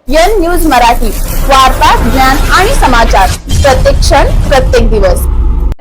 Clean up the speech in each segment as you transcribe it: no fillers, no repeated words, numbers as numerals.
N news Marathi, वार्ता, ज्ञान आणि समाचार, प्रत्येक क्षण प्रत्येक दिवस।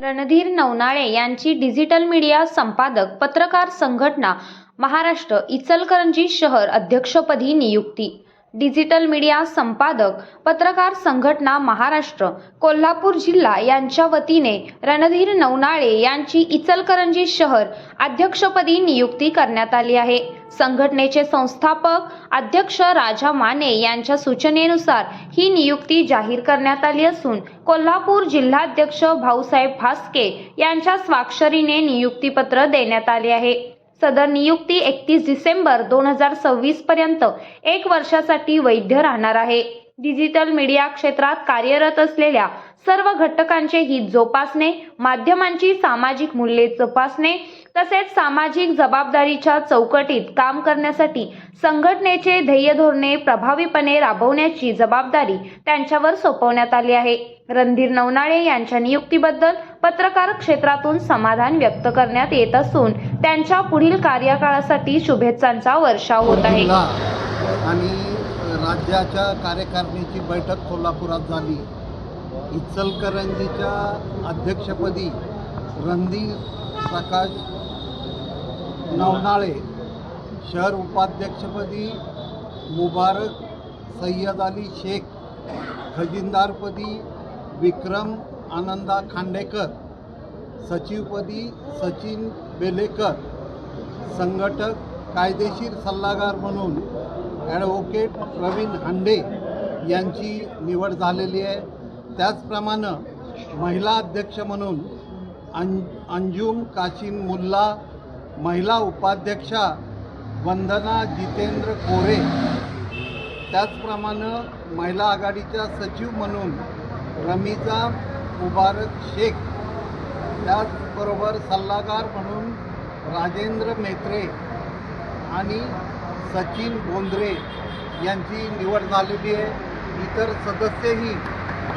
रणधीर नवनाळे यांची डिजिटल मीडिया संपादक पत्रकार संघटना महाराष्ट्र इचलकरंजी शहर अध्यक्षपदी नियुक्ती। डिजिटल मीडिया संपादक पत्रकार संघटना महाराष्ट्र कोल्हापूर जिल्हा यांच्या वतीने रणधीर नवनाळे यांची इचलकरंजी शहर अध्यक्षपदी नियुक्ती करण्यात आली आहे। संघटनेचे संस्थापक अध्यक्ष राजा माने यांच्या सूचनेनुसार ही नियुक्ती जाहीर करण्यात आली असून कोल्हापूर जिल्हाध्यक्ष भाऊसाहेब फास्के यांच्या स्वाक्षरीने नियुक्तीपत्र देण्यात आले आहे। सदर नियुक्ती 31 डिसेंबर 2026 पर्यंत 1 वर्षासाठी वैध राहणार आहे। डिजिटल मीडिया क्षेत्रात कार्यरत असलेल्या सर्व घटकांचे हित जोपासणे, माध्यमांची सामाजिक मूल्ये जोपासणे तसेच सामाजिक जबाबदारीच्या चौकटीत काम करण्यासाठी संघटनेचे ध्येय धोरणे प्रभावीपणे राबवण्याची जबाबदारी त्यांच्यावर सोपवण्यात आली आहे। रणधीर नवनाळे यांच्या नियुक्तीबद्दल पत्रकार क्षेत्रातून समाधान व्यक्त करण्यात येत असून त्यांच्या पुढील कार्यकाळासाठी शुभेच्छांचा वर्षाव होत आहे। आणि राज्याच्या कार्यकारिणीची बैठक कोल्हापुरात झाली। इचलकरंजीच्या अध्यक्षपदी रणधीर प्रकाश नवनाळे, शहर उपाध्यक्षपदी मुबारक सय्यद अली शेख, खजिनदारपदी विक्रम आनंदा खांडेकर, सचिवपदी सचिन बेलेकर, संघटक कायदेशीर सल्लागार म्हणून ॲडव्होकेट प्रवीण हांडे यांची निवड झालेली आहे। त्याचप्रमाणे महिला अध्यक्ष म्हणून अंजुम काशिम मुल्ला, महिला उपाध्यक्षा वंदना जितेंद्र कोरे, त्याचप्रमाणे महिला आघाडीच्या सचिव म्हणून रमीजा मुबारक शेख, त्याचबरोबर सल्लागार म्हणून राजेंद्र मेत्रे आणि सचिन बोंद्रे यांची निवड झालेली आहे। इतर सदस्यही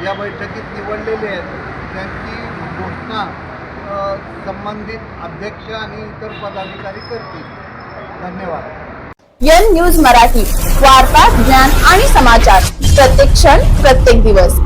या बैठकीत निवडलेले आहेत, त्यांची घोषणा संबंधित अध्यक्ष आणि इतर पदाधिकारी करतील। धन्यवाद। एन न्यूज मराठी, वार्ता, ज्ञान आणि समाचार, प्रत्येक क्षण प्रत्येक दिवस।